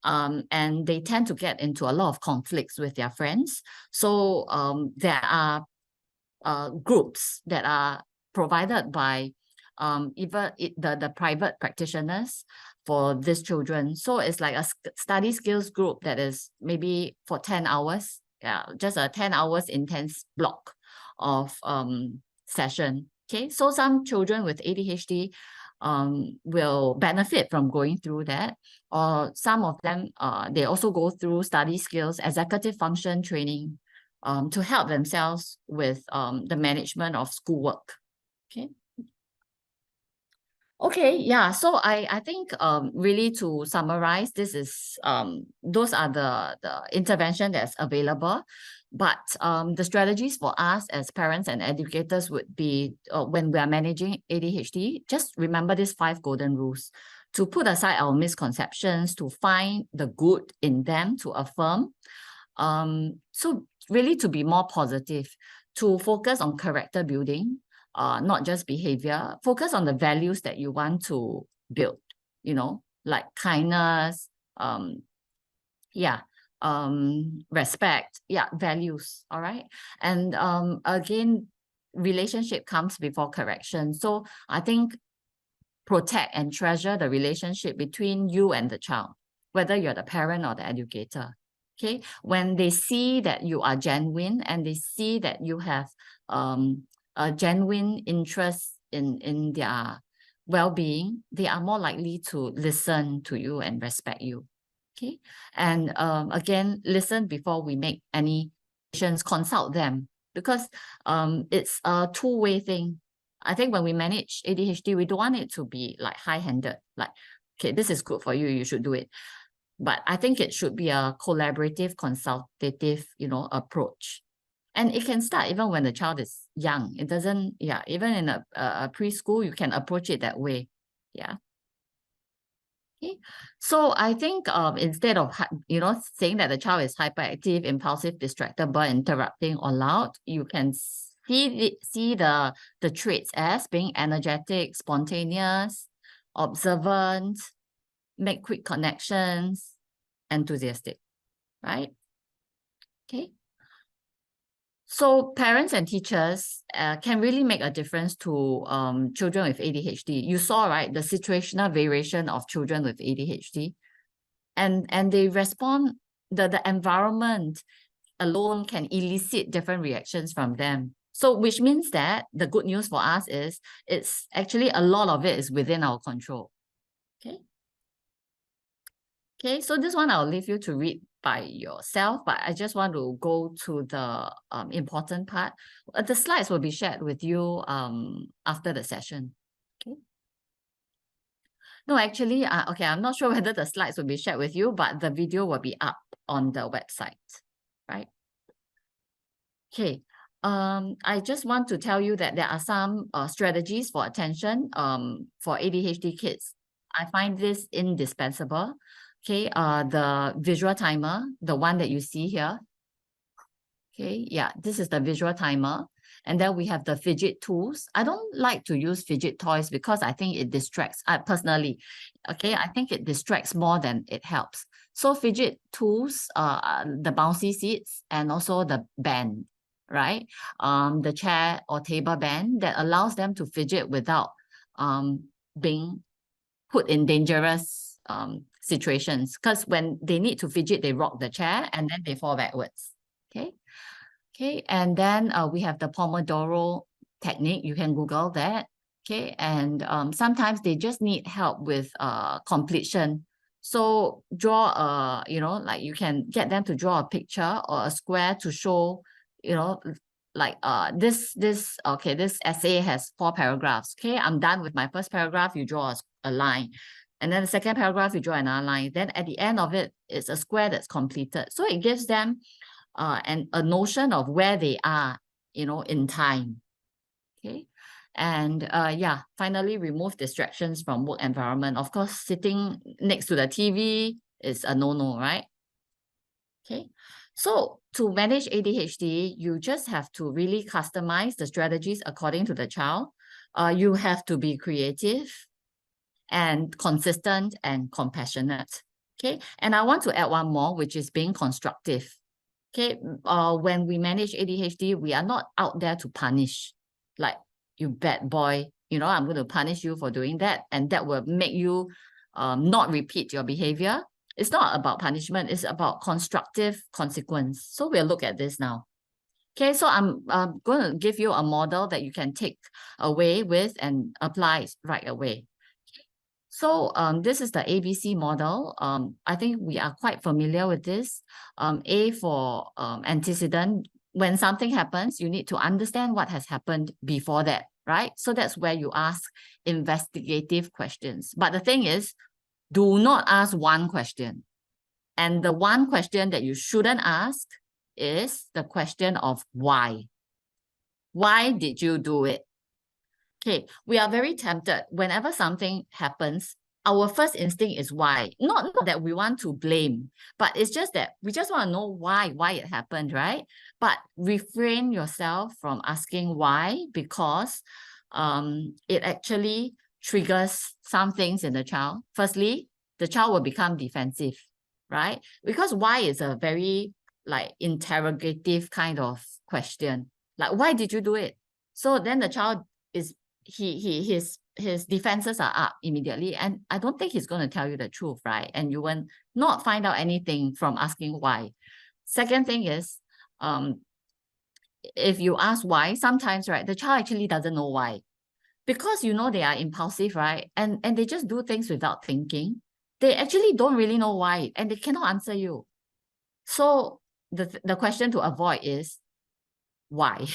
And they tend to get into a lot of conflicts with their friends. So there are groups that are provided by even the private practitioners for these children. So it's like a study skills group that is maybe for 10 hours. Yeah, just a 10 hours intense block of session. Okay, so some children with ADHD will benefit from going through that, or some of them they also go through study skills, executive function training to help themselves with the management of schoolwork. Okay. Okay, yeah. So I think really to summarize, this is those are the intervention that's available. But the strategies for us as parents and educators would be when we are managing ADHD, just remember these 5 golden rules: to put aside our misconceptions, to find the good in them, to affirm. So really to be more positive, to focus on character building, not just behavior. Focus on the values that you want to build, like kindness, respect, values. All right. And again, relationship comes before correction. So I think protect and treasure the relationship between you and the child, whether you're the parent or the educator. Okay, when they see that you are genuine and they see that you have a genuine interest in their well-being, they are more likely to listen to you and respect you. Okay. And again, listen before we make any decisions, consult them, because it's a two-way thing. I think when we manage ADHD, we don't want it to be like high-handed, like, okay, this is good for you, you should do it. But I think it should be a collaborative, consultative, approach. And it can start even when the child is young. It doesn't, yeah, even in a preschool, you can approach it that way. Yeah. Okay. So I think instead of, saying that the child is hyperactive, impulsive, distractible, interrupting, or loud, you can see the traits as being energetic, spontaneous, observant, make quick connections, enthusiastic, right? Okay. So parents and teachers can really make a difference to children with ADHD. You saw, right, the situational variation of children with ADHD. And they respond, the environment alone can elicit different reactions from them. So which means that the good news for us is it's actually a lot of it is within our control. Okay. Okay, so this one I'll leave you to read by yourself, but I just want to go to the important part. The slides will be shared with you after the session. Okay. No, actually, okay, I'm not sure whether the slides will be shared with you, but the video will be up on the website, right? Okay. I just want to tell you that there are some strategies for attention for ADHD kids. I find this indispensable. Okay, the visual timer, the one that you see here. Okay, yeah, this is the visual timer. And then we have the fidget tools. I don't like to use fidget toys because I think it distracts, personally. Okay, I think it distracts more than it helps. So fidget tools, the bouncy seats, and also the band, right? The chair or table band that allows them to fidget without being put in dangerous situations, because when they need to fidget, they rock the chair and then they fall backwards. Okay, and then we have the Pomodoro technique. You can Google that. Okay, and sometimes they just need help with completion. So draw like you can get them to draw a picture or a square to show, like this essay has 4 paragraphs. Okay, I'm done with my first paragraph. You draw a line. And then the second paragraph, you draw another line. Then at the end of it, it's a square that's completed. So it gives them a notion of where they are, in time. Okay. And yeah, finally, remove distractions from work environment. Of course, sitting next to the TV is a no-no, right? Okay. So to manage ADHD, you just have to really customize the strategies according to the child. You have to be creative and consistent and compassionate. Okay. And I want to add one more, which is being constructive. Okay. When we manage ADHD, we are not out there to punish, like, you bad boy, I'm going to punish you for doing that, and that will make you not repeat your behavior. It's not about punishment, it's about constructive consequence. So we'll look at this now. Okay, so I'm going to give you a model that you can take away with and apply right away. So this is the ABC model. I think we are quite familiar with this. A for antecedent. When something happens, you need to understand what has happened before that, right? So that's where you ask investigative questions. But the thing is, do not ask one question. And the one question that you shouldn't ask is the question of why. Why did you do it? Okay, we are very tempted whenever something happens. Our first instinct is why. Not that we want to blame, but it's just that we just want to know why it happened, right? But refrain yourself from asking why, because it actually triggers some things in the child. Firstly, the child will become defensive, right? Because why is a very interrogative kind of question. Like, why did you do it? So then the child is his defenses are up immediately, and I don't think he's going to tell you the truth, right? And you will not find out anything from asking why. Second thing is if you ask why, sometimes, right, the child actually doesn't know why. Because they are impulsive, right? And they just do things without thinking. They actually don't really know why, and they cannot answer you. So the question to avoid is why?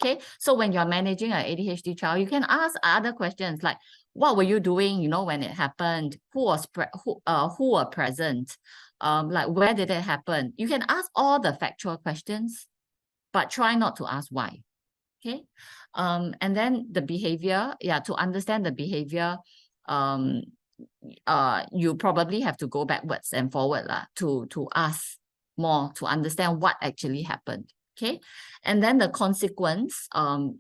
Okay, so when you're managing an ADHD child, you can ask other questions like, what were you doing, when it happened? Who were present? Like, where did it happen? You can ask all the factual questions, but try not to ask why. Okay. And then the behavior, to understand the behavior, you probably have to go backwards and forward to ask more, to understand what actually happened. Okay. And then the consequence,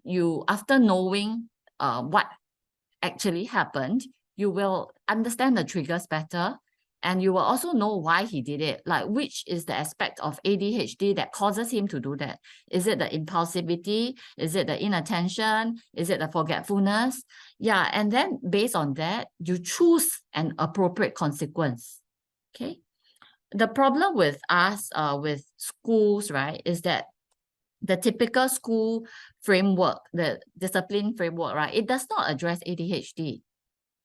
you, after knowing what actually happened, you will understand the triggers better, and you will also know why he did it, like which is the aspect of ADHD that causes him to do that. Is it the impulsivity? Is it the inattention? Is it the forgetfulness? Yeah, and then based on that, you choose an appropriate consequence. Okay. The problem with us, with schools, right, is that the typical school framework, the discipline framework, right, it does not address ADHD.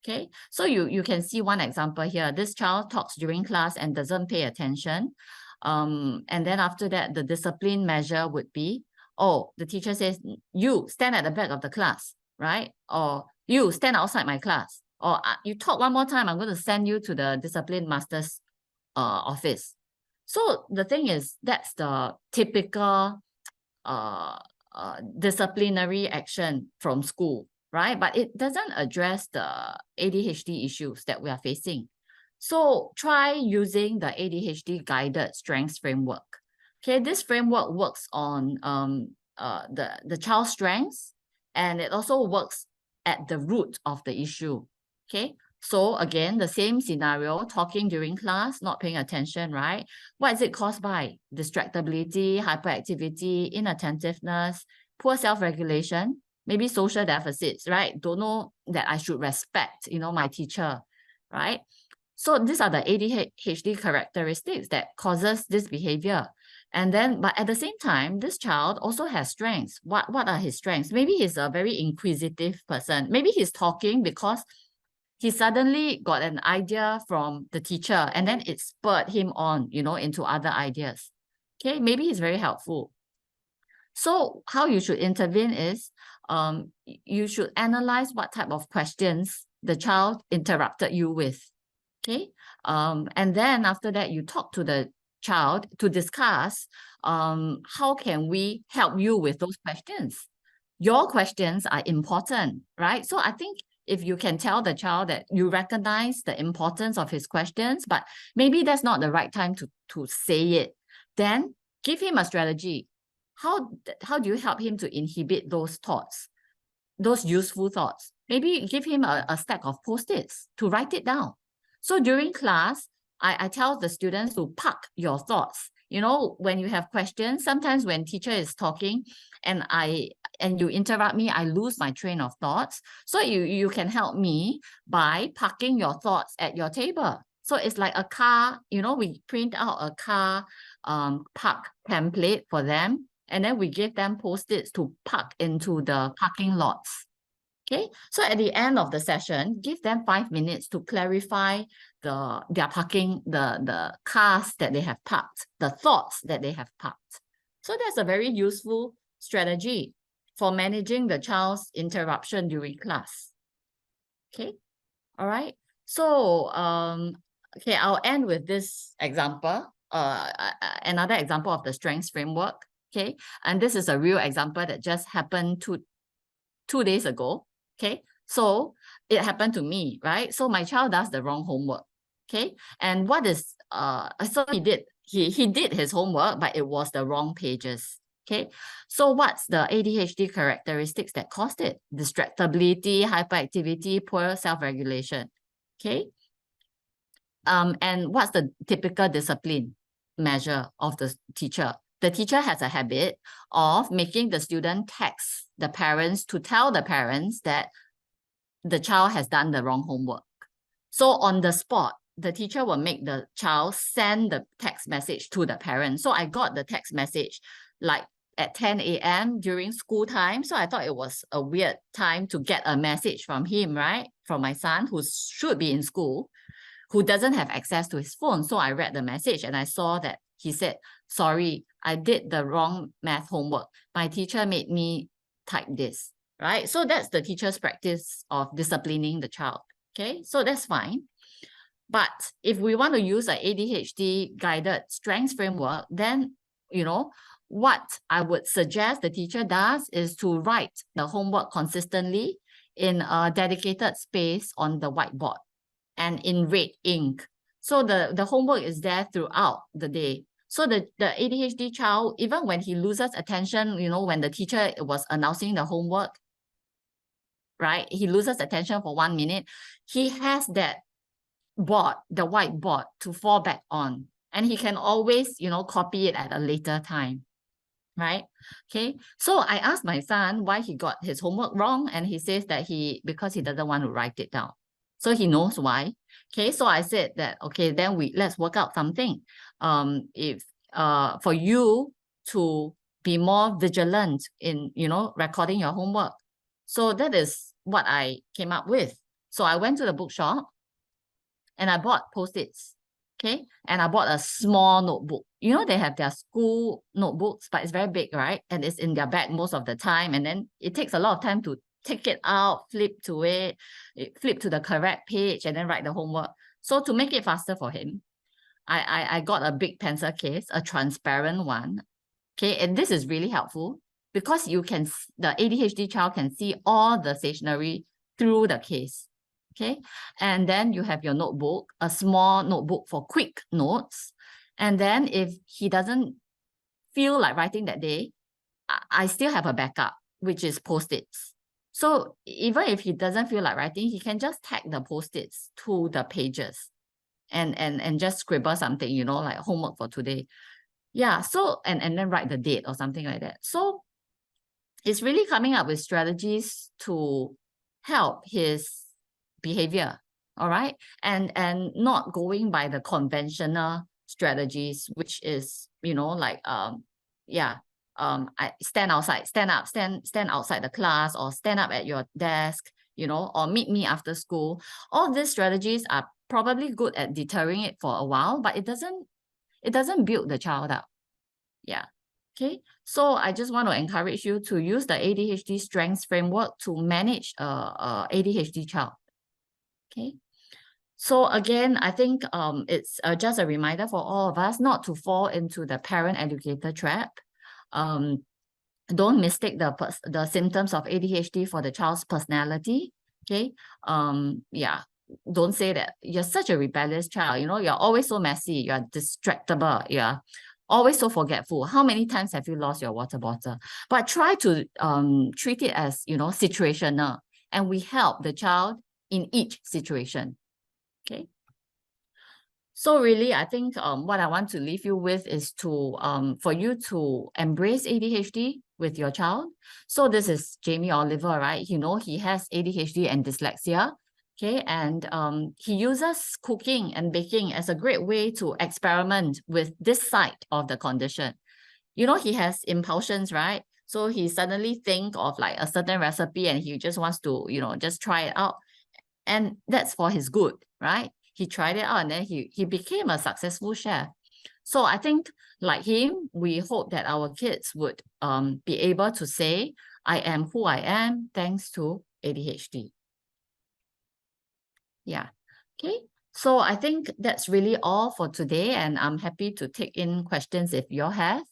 Okay, so you can see one example here. This child talks during class and doesn't pay attention. And then after that, the discipline measure would be, oh, the teacher says, you stand at the back of the class, right? Or you stand outside my class. Or you talk one more time, I'm going to send you to the discipline master's office. So the thing is, that's the typical disciplinary action from school, right? But it doesn't address the ADHD issues that we are facing. So try using the ADHD guided strengths framework. Okay, this framework works on the child's strengths, and it also works at the root of the issue. Okay, so again, the same scenario, talking during class, not paying attention, right? What is it caused by? Distractibility, hyperactivity, inattentiveness, poor self-regulation, maybe social deficits, right? Don't know that I should respect, my teacher, right? So these are the ADHD characteristics that causes this behavior. And then, but at the same time, this child also has strengths. What are his strengths? Maybe he's a very inquisitive person. Maybe he's talking because he suddenly got an idea from the teacher, and then it spurred him on, into other ideas. Okay, maybe he's very helpful. So how you should intervene is, you should analyze what type of questions the child interrupted you with. Okay, and then after that, you talk to the child to discuss, how can we help you with those questions? Your questions are important, right? So I think if you can tell the child that you recognize the importance of his questions, but maybe that's not the right time to say it, then give him a strategy. How do you help him to inhibit those thoughts, those useful thoughts? Maybe give him a stack of Post-its to write it down. So during class, I tell the students to park your thoughts. When you have questions, sometimes when teacher is talking and you interrupt me, I lose my train of thoughts. So you can help me by parking your thoughts at your table. So it's like a car, we print out a car park template for them, and then we give them Post-its to park into the parking lots. Okay, so at the end of the session, give them 5 minutes to clarify their parking, the cars that they have parked, the thoughts that they have parked. So that's a very useful strategy for managing the child's interruption during class. Okay, all right. So okay, I'll end with this example. Another example of the strengths framework. Okay, and this is a real example that just happened 2 days ago. Okay, so it happened to me, right? So my child does the wrong homework. Okay, and what is so he did his homework, but it was the wrong pages. Okay, so what's the ADHD characteristics that caused it? Distractibility, hyperactivity, poor self-regulation. Okay, and what's the typical discipline measure of the teacher? The teacher has a habit of making the student text the parents to tell the parents that the child has done the wrong homework. So on the spot, the teacher will make the child send the text message to the parent. So I got the text message like at 10 a.m. during school time. So I thought it was a weird time to get a message from him, right? From my son who should be in school, who doesn't have access to his phone. So I read the message and I saw that he said, sorry, I did the wrong math homework. My teacher made me type this, right? So that's the teacher's practice of disciplining the child. Okay, so that's fine. But if we want to use an ADHD guided strengths framework, then, what I would suggest the teacher does is to write the homework consistently in a dedicated space on the whiteboard and in red ink. So the homework is there throughout the day. So the ADHD child, even when he loses attention, when the teacher was announcing the homework, right? He loses attention for 1 minute. He has that board, the whiteboard, to fall back on. And he can always, copy it at a later time, right? Okay. So I asked my son why he got his homework wrong. And he says that because he doesn't want to write it down. So he knows why. Okay. So I said that, okay, then let's work out something. If for you to be more vigilant in, recording your homework. So that is what I came up with. So I went to the bookshop and I bought Post-its, okay? And I bought a small notebook. They have their school notebooks, but it's very big, right? And it's in their bag most of the time. And then it takes a lot of time to take it out, flip to the correct page, and then write the homework. So to make it faster for him, I got a big pencil case, a transparent one, okay? And this is really helpful because the ADHD child can see all the stationery through the case. Okay, and then you have your notebook, a small notebook for quick notes. And then if he doesn't feel like writing that day, I still have a backup, which is Post-its. So even if he doesn't feel like writing, he can just tag the Post-its to the pages and just scribble something, like homework for today. Yeah, so, and then write the date or something like that. So it's really coming up with strategies to help his behavior, all right, and not going by the conventional strategies, which is I stand outside, stand outside the class, or stand up at your desk, or meet me after school. All these strategies are probably good at deterring it for a while, but it doesn't build the child up. Yeah. Okay, so I just want to encourage you to use the ADHD strengths framework to manage a ADHD child. Okay, so again, I think it's just a reminder for all of us not to fall into the parent-educator trap. Don't mistake the symptoms of ADHD for the child's personality. Okay, don't say that you're such a rebellious child. You're always so messy. You're distractible. You're always so forgetful. How many times have you lost your water bottle? But try to treat it as situational, and we help the child in each situation. Okay. So really, I think what I want to leave you with is for you to embrace ADHD with your child. So this is Jamie Oliver, right? He has ADHD and dyslexia. Okay, and he uses cooking and baking as a great way to experiment with this side of the condition. He has impulsions, right? So he suddenly think of like a certain recipe and he just wants to, just try it out. And that's for his good, right? He tried it out and then he became a successful chef. So I think like him, we hope that our kids would be able to say, I am who I am thanks to ADHD. Yeah. Okay. So I think that's really all for today, and I'm happy to take in questions if you have.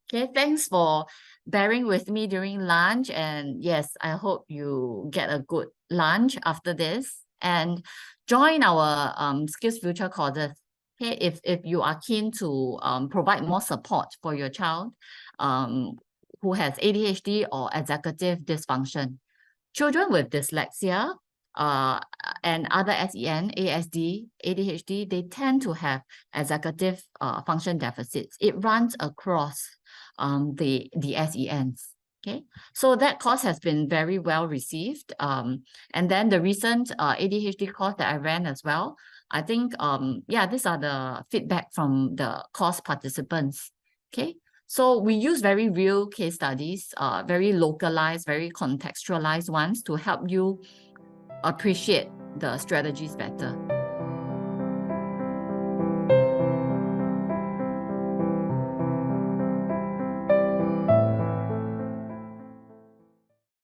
Okay. Thanks for bearing with me during lunch. And yes, I hope you get a good lunch after this and join our Skills Future courses. Okay. If you are keen to provide more support for your child who has ADHD or executive dysfunction. Children with dyslexia and other SEN, ASD, ADHD, they tend to have executive function deficits. It runs across the SENs. Okay, so that course has been very well received. And then the recent ADHD course that I ran as well, I think, these are the feedback from the course participants. Okay, So we use very real case studies, very localized, very contextualized ones to help you appreciate the strategies better.